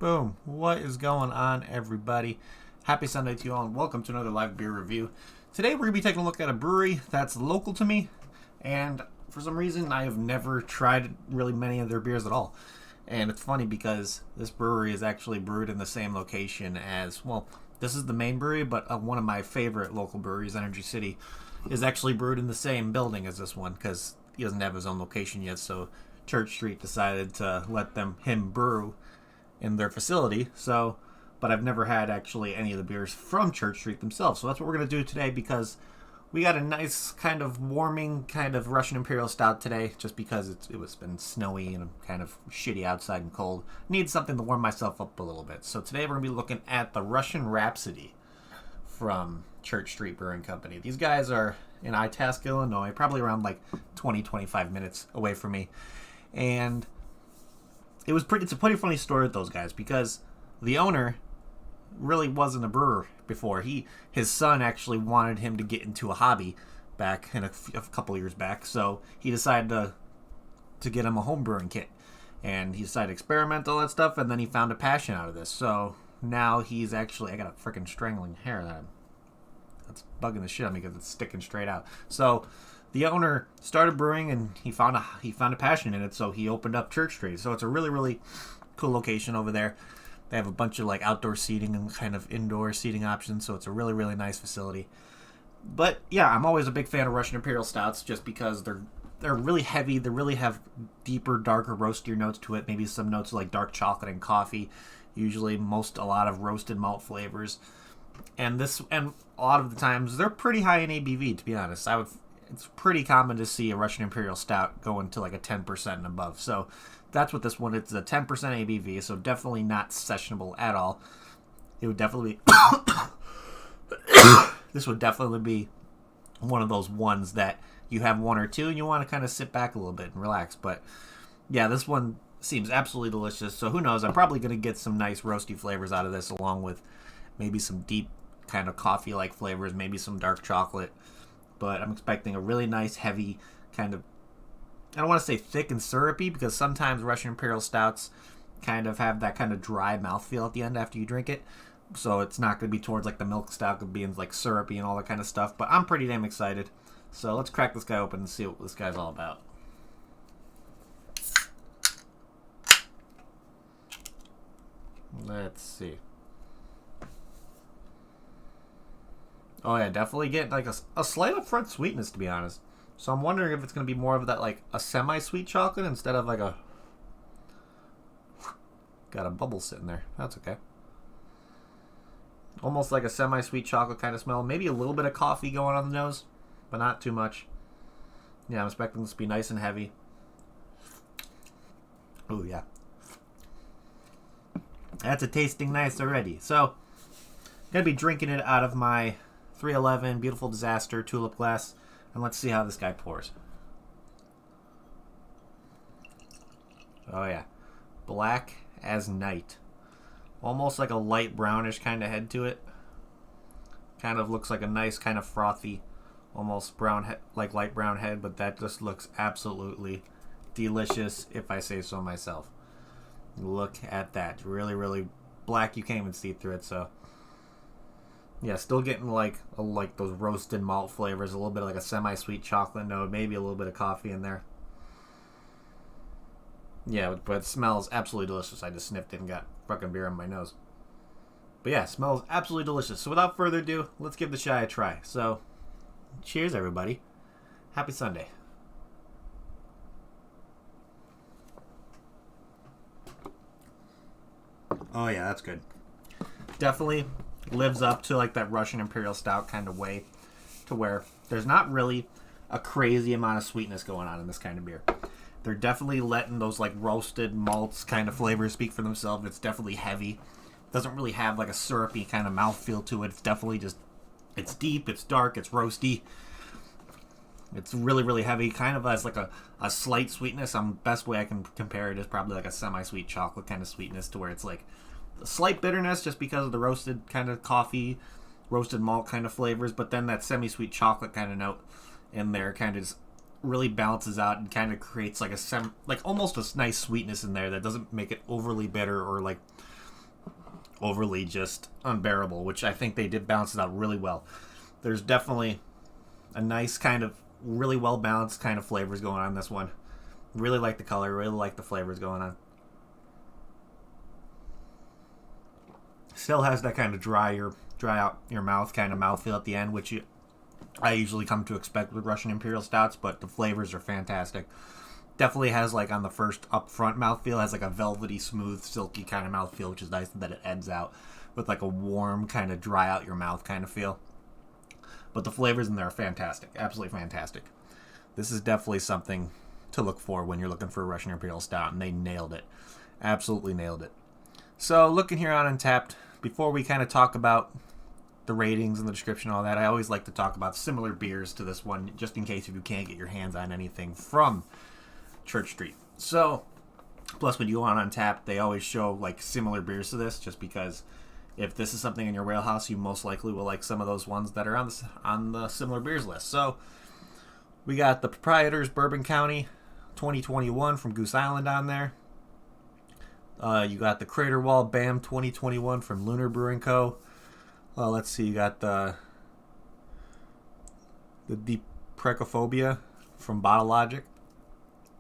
Boom. What is going on, everybody? Happy Sunday to you all, and welcome to another live beer review. Today, we're going to be taking a look at a brewery that's local to me, and for some reason, I have never tried really many of their beers at all. And it's funny because this brewery is actually brewed in the same location as, well, this is the main brewery, but one of my favorite local breweries, Energy City, is actually brewed in the same building as this one because he doesn't have his own location yet, so Church Street decided to let him brew in their facility. So, but I've never had actually any of the beers from Church Street themselves. So that's what we're going to do today because we got a nice kind of warming kind of Russian Imperial Stout today just because it was been snowy and kind of shitty outside and cold. Need something to warm myself up a little bit. So today we're going to be looking at the Russian Rhapsody from Church Street Brewing Company. These guys are in Itasca, Illinois, probably around like 20-25 minutes away from me. And it's a pretty funny story with those guys because the owner really wasn't a brewer before. His son actually wanted him to get into a hobby back in a couple years back, so he decided to get him a home brewing kit, and he decided to experiment all that stuff, and then he found a passion out of this. So now he's actually, I got a freaking strangling hair that's bugging the shit out of me because it's sticking straight out. So the owner started brewing, and he found a passion in it, so he opened up Church Street. So it's a really, really cool location over there. They have a bunch of like outdoor seating and kind of indoor seating options, so it's a really, really nice facility. But yeah, I'm always a big fan of Russian Imperial Stouts just because they're really heavy. They really have deeper, darker, roastier notes to it. Maybe some notes like dark chocolate and coffee. Usually, a lot of roasted malt flavors, and a lot of the times they're pretty high in ABV. To be honest, it's pretty common to see a Russian Imperial Stout going to like a 10% and above. So that's what this one is. It's a 10% ABV, so definitely not sessionable at all. It would definitely this would definitely be one of those ones that you have one or two and you want to kind of sit back a little bit and relax. But yeah, this one seems absolutely delicious. So who knows? I'm probably going to get some nice roasty flavors out of this, along with maybe some deep kind of coffee-like flavors, maybe some dark chocolate. But I'm expecting a really nice, heavy kind of, I don't want to say thick and syrupy, because sometimes Russian Imperial Stouts kind of have that kind of dry mouthfeel at the end after you drink it. So it's not going to be towards like the milk stout of being like syrupy and all that kind of stuff. But I'm pretty damn excited. So let's crack this guy open and see what this guy's all about. Let's see. Oh yeah, definitely get like a slight upfront sweetness, to be honest. So I'm wondering if it's going to be more of that like a semi-sweet chocolate instead of like a... Got a bubble sitting there. That's okay. Almost like a semi-sweet chocolate kind of smell. Maybe a little bit of coffee going on the nose, but not too much. Yeah, I'm expecting this to be nice and heavy. Oh yeah. That's a tasting nice already. So, I'm going to be drinking it out of my 311 Beautiful Disaster Tulip Glass, and let's see how this guy pours. Oh yeah, black as night, almost like a light brownish kind of head to it. Kind of looks like a nice kind of frothy, almost brown like light brown head, but that just looks absolutely delicious, if I say so myself. Look at that, really, really black. You can't even see through it. So yeah, still getting like those roasted malt flavors, a little bit of like a semi-sweet chocolate note, maybe a little bit of coffee in there. Yeah, but it smells absolutely delicious. I just sniffed it and got fucking beer on my nose. But yeah, it smells absolutely delicious. So without further ado, let's give the shy a try. So, cheers everybody. Happy Sunday. Oh yeah, that's good. Definitely lives up to like that Russian Imperial Stout kind of way, to where there's not really a crazy amount of sweetness going on in this kind of beer. They're definitely letting those like roasted malts kind of flavors speak for themselves. It's definitely heavy. Doesn't really have like a syrupy kind of mouthfeel to it. It's definitely just, it's deep, it's dark, it's roasty. It's really, really heavy. Kind of has like a slight sweetness. Best way I can compare it is probably like a semi-sweet chocolate kind of sweetness, to where it's like a slight bitterness just because of the roasted kind of coffee, roasted malt kind of flavors, but then that semi-sweet chocolate kind of note in there kind of just really balances out and kind of creates like almost a nice sweetness in there that doesn't make it overly bitter or like overly just unbearable, which I think they did balance it out really well. There's definitely a nice kind of really well balanced kind of flavors going on in this one. Really like the color, really like the flavors going on. Still has that kind of dry out your mouth kind of mouthfeel at the end, which I usually come to expect with Russian Imperial Stouts, but the flavors are fantastic. Definitely has, like, on the first upfront mouthfeel, has like a velvety, smooth, silky kind of mouthfeel, which is nice that it ends out with like a warm kind of dry out your mouth kind of feel. But the flavors in there are fantastic, absolutely fantastic. This is definitely something to look for when you're looking for a Russian Imperial Stout, and they nailed it. Absolutely nailed it. So, looking here on Untappd, before we kind of talk about the ratings and the description and all that, I always like to talk about similar beers to this one, just in case if you can't get your hands on anything from Church Street. So, plus when you go on Untappd, they always show like similar beers to this, just because if this is something in your wheelhouse, you most likely will like some of those ones that are on the similar beers list. So, we got the Proprietors Bourbon County 2021 from Goose Island on there. You got the Crater Wall BAM 2021 from Lunar Brewing Co. Let's see, you got the Deprecophobia from Bottle Logic.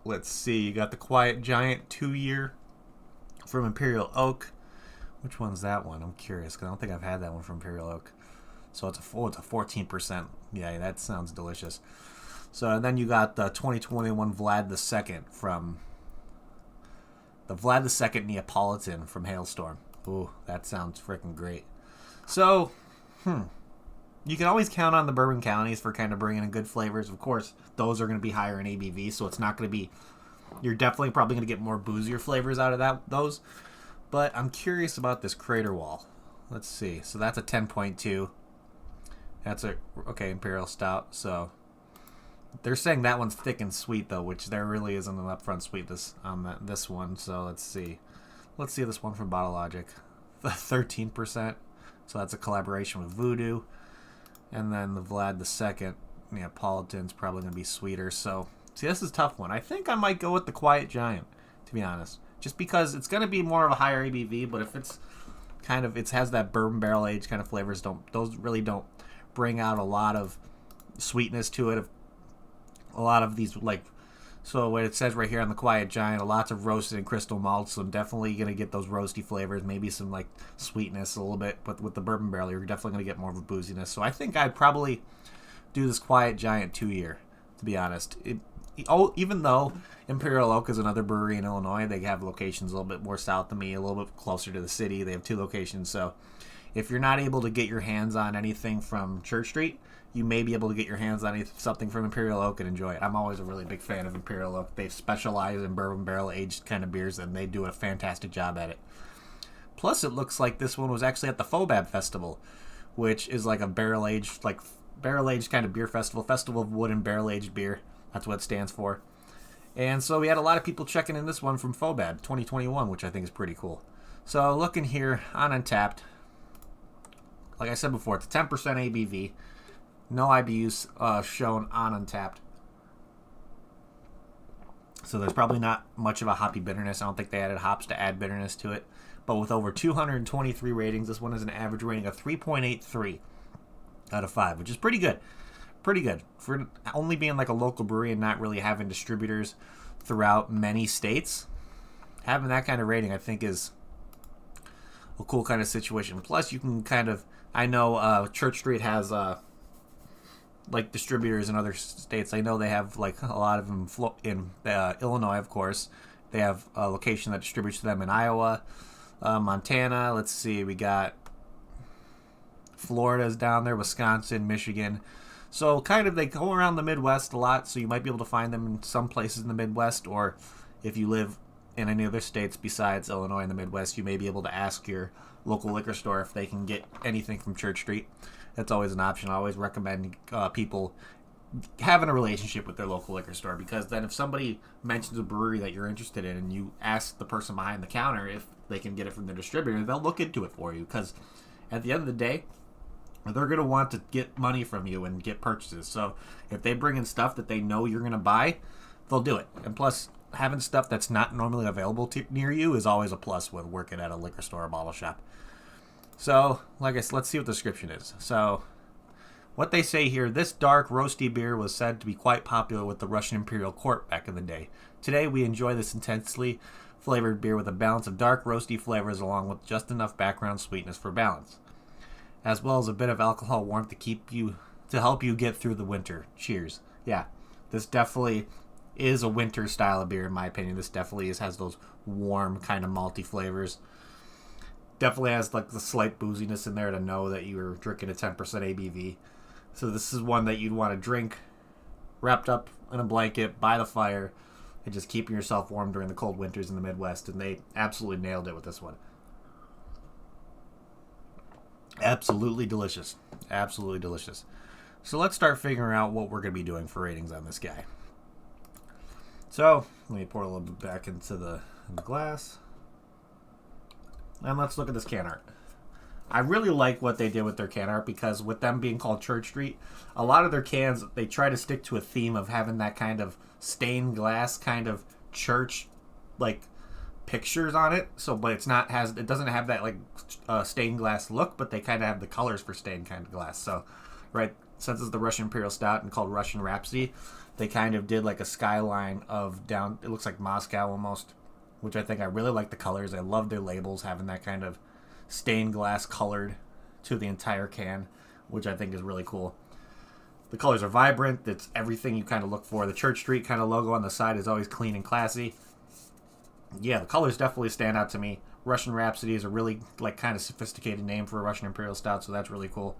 Let's see, you got the Quiet Giant 2-year from Imperial Oak. Which one's that one? I'm curious, because I don't think I've had that one from Imperial Oak. So it's a 14%. Yeah, that sounds delicious. So and then you got the 2021 Vlad II from the Vlad II Neapolitan from Hailstorm. Ooh, that sounds freaking great. So, you can always count on the bourbon counties for kind of bringing in good flavors. Of course, those are going to be higher in ABV, so it's not going to be... You're definitely probably going to get more boozier flavors out of those. But I'm curious about this Crater Wall. Let's see. So that's a 10.2. That's Imperial Stout. So they're saying that one's thick and sweet, though, which there really isn't an upfront sweetness on this one. So let's see. Let's see this one from Bottle Logic. 13%. So that's a collaboration with Voodoo. And then the Vlad II Neapolitan's probably going to be sweeter. So, see, this is a tough one. I think I might go with the Quiet Giant, to be honest. Just because it's going to be more of a higher ABV, but if it's kind of, it has that bourbon barrel aged kind of flavors, those really don't bring out a lot of sweetness to it. A lot of these, like, so what it says right here on the Quiet Giant, lots of roasted and crystal malts, so I'm definitely going to get those roasty flavors, maybe some, like, sweetness a little bit, but with the bourbon barrel, you're definitely going to get more of a booziness. So I think I'd probably do this Quiet Giant 2-year, to be honest. Even though Imperial Oak is another brewery in Illinois, they have locations a little bit more south of me, a little bit closer to the city. They have 2 locations, so if you're not able to get your hands on anything from Church Street, you may be able to get your hands on something from Imperial Oak and enjoy it. I'm always a really big fan of Imperial Oak. They specialize in bourbon barrel aged kind of beers, and they do a fantastic job at it. Plus, it looks like this one was actually at the Fobab Festival, which is like a barrel aged kind of beer festival of wood and barrel aged beer. That's what it stands for. And so we had a lot of people checking in this one from Fobab 2021, which I think is pretty cool. So looking here on Untappd, like I said before, it's a 10% ABV. No IBUs shown on Untappd. So there's probably not much of a hoppy bitterness. I don't think they added hops to add bitterness to it. But with over 223 ratings, this one has an average rating of 3.83 out of 5, which is pretty good. Pretty good. For only being like a local brewery and not really having distributors throughout many states, having that kind of rating I think is a cool kind of situation. Plus you can kind of, I know Church Street has like distributors in other states. I know they have like a lot of them in Illinois, of course. They have a location that distributes to them in Iowa, Montana. Let's see, we got Florida's down there, Wisconsin, Michigan. So kind of they go around the Midwest a lot, so you might be able to find them in some places in the Midwest, or if you live in any other states besides Illinois and the Midwest, you may be able to ask your local liquor store if they can get anything from Church Street. That's always an option. I always recommend people having a relationship with their local liquor store, because then if somebody mentions a brewery that you're interested in and you ask the person behind the counter if they can get it from the distributor, they'll look into it for you, because at the end of the day, they're going to want to get money from you and get purchases. So if they bring in stuff that they know you're going to buy, they'll do it. And plus, having stuff that's not normally available near you is always a plus with working at a liquor store or bottle shop. So, like I said, let's see what the description is. So, what they say here, this dark, roasty beer was said to be quite popular with the Russian Imperial court back in the day. Today, we enjoy this intensely flavored beer with a balance of dark, roasty flavors along with just enough background sweetness for balance, as well as a bit of alcohol warmth to help you get through the winter. Cheers. Yeah, this definitely is a winter style of beer in my opinion. This definitely has those warm kind of malty flavors. Definitely has like the slight booziness in there to know that you were drinking a 10% ABV. So this is one that you'd want to drink wrapped up in a blanket by the fire and just keeping yourself warm during the cold winters in the Midwest. And they absolutely nailed it with this one. Absolutely delicious. Absolutely delicious. So let's start figuring out what we're going to be doing for ratings on this guy. So let me pour a little bit back into the glass. And let's look at this can art. I really like what they did with their can art because with them being called Church Street, a lot of their cans, they try to stick to a theme of having that kind of stained glass kind of church like pictures on it. So, but it doesn't have that like stained glass look, but they kind of have the colors for stained kind of glass. So, right, since it's the Russian Imperial Stout and called Russian Rhapsody, they kind of did like a skyline of down, it looks like Moscow almost, which I think I really like the colors. I love their labels having that kind of stained glass colored to the entire can, which I think is really cool. The colors are vibrant. It's everything you kind of look for. The Church Street kind of logo on the side is always clean and classy. Yeah, the colors definitely stand out to me. Russian Rhapsody is a really like kind of sophisticated name for a Russian Imperial Stout, so that's really cool.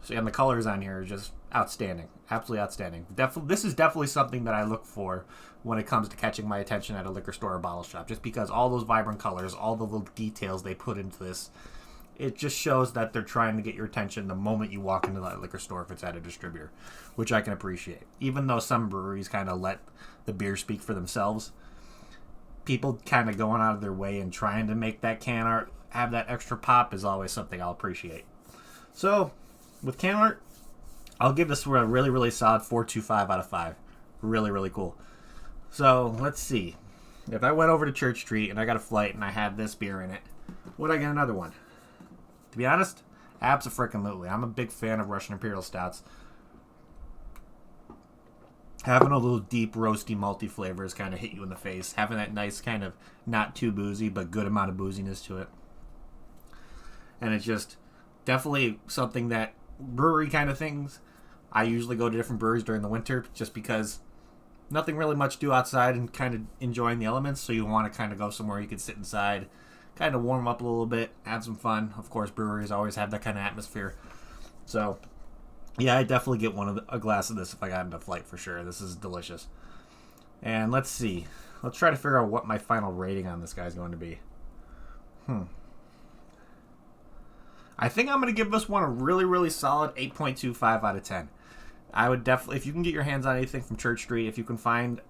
So, and the colors on here are just outstanding. Absolutely outstanding. This is definitely something that I look for when it comes to catching my attention at a liquor store or bottle shop. Just because all those vibrant colors, all the little details they put into this, it just shows that they're trying to get your attention the moment you walk into that liquor store if it's at a distributor, which I can appreciate. Even though some breweries kind of let the beer speak for themselves, people kind of going out of their way and trying to make that can art have that extra pop is always something I'll appreciate. So, with can art, I'll give this a really, really solid 4.25 out of 5. Really, really cool. So, let's see. If I went over to Church Street and I got a flight and I had this beer in it, would I get another one? To be honest, abso-freaking-lutely. I'm a big fan of Russian Imperial Stouts. Having a little deep, roasty, malty flavors kind of hit you in the face. Having that nice kind of not too boozy, but good amount of booziness to it. And it's just definitely something that brewery kind of things. I usually go to different breweries during the winter just because nothing really much to do outside and kind of enjoying the elements. So you want to kind of go somewhere you can sit inside, kind of warm up a little bit, have some fun. Of course, breweries always have that kind of atmosphere. So, yeah, I definitely get a glass of this if I got into a flight for sure. This is delicious. And let's see. Let's try to figure out what my final rating on this guy is going to be. I think I'm going to give this one a really, really solid 8.25 out of 10. I would definitely, if you can get your hands on anything from Church Street, if you can find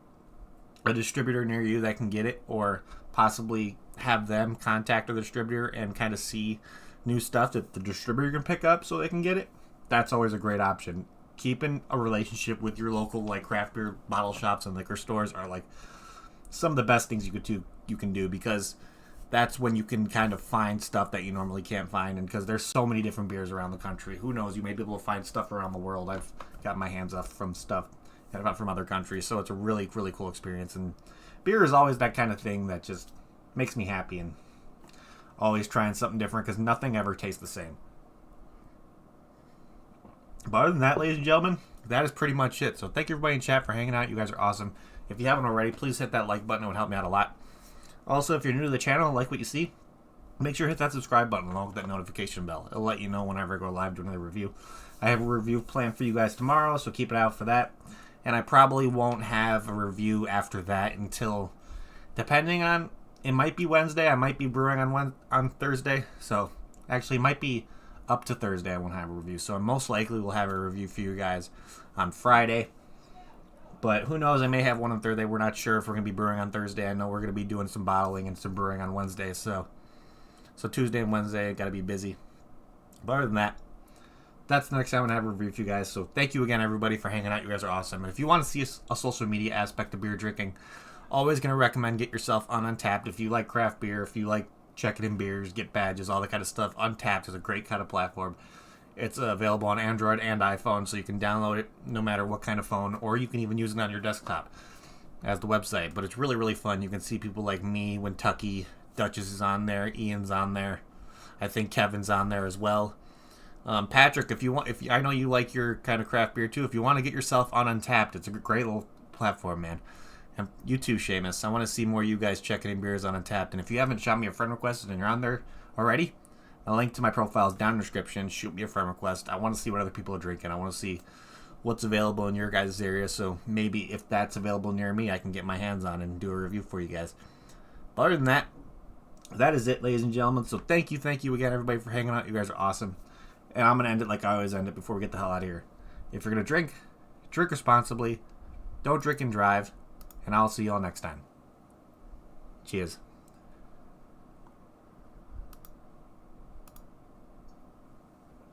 a distributor near you that can get it, or possibly have them contact the distributor and kind of see new stuff that the distributor can pick up so they can get it, that's always a great option. Keeping a relationship with your local like craft beer bottle shops and liquor stores are like some of the best things you can do because that's when you can kind of find stuff that you normally can't find. And because there's so many different beers around the country, who knows, you may be able to find stuff around the world. I've got my hands up from stuff from other countries, so it's a really, really cool experience. And beer is always that kind of thing that just makes me happy and always trying something different because nothing ever tastes the same. But other than that, ladies and gentlemen, that is pretty much it. So thank you everybody in chat for hanging out. You guys are awesome. If you haven't already, please hit that like button. It would help me out a lot. Also, if you're new to the channel and like what you see, make sure to hit that subscribe button along with that notification bell. It'll let you know whenever I go live doing another review. I have a review planned for you guys tomorrow, so keep an eye out for that. And I probably won't have a review after that until, depending on, it might be Wednesday. I might be brewing on Thursday. So, actually, it might be up to Thursday I won't have a review. So, I most likely will have a review for you guys on Friday. But who knows, I may have one on Thursday. We're not sure if we're going to be brewing on Thursday. I know we're going to be doing some bottling and some brewing on Wednesday. So Tuesday and Wednesday, got to be busy. But other than that, that's the next time I'm going to have a review for you guys. So thank you again, everybody, for hanging out. You guys are awesome. And if you want to see a social media aspect of beer drinking, always going to recommend get yourself on Untappd. If you like craft beer, if you like check it in beers, get badges, all that kind of stuff. Untapped is a great kind of platform. It's available on Android and iPhone, so you can download it no matter what kind of phone, or you can even use it on your desktop as the website. But it's really, really fun. You can see people like me, Kentucky, Duchess is on there, Ian's on there. I think Kevin's on there as well. Patrick, I know you like your kind of craft beer too. If you want to get yourself on Untapped, it's a great little platform, man. And you too, Seamus. I want to see more of you guys checking in beers on Untapped. And if you haven't shot me a friend request and you're on there already, a link to my profile is down in the description. Shoot me a friend request. I want to see what other people are drinking. I want to see what's available in your guys' area. So maybe if that's available near me, I can get my hands on it and do a review for you guys. But other than that, that is it, ladies and gentlemen. So thank you again, everybody, for hanging out. You guys are awesome. And I'm going to end it like I always end it before we get the hell out of here. If you're going to drink responsibly. Don't drink and drive. And I'll see you all next time. Cheers.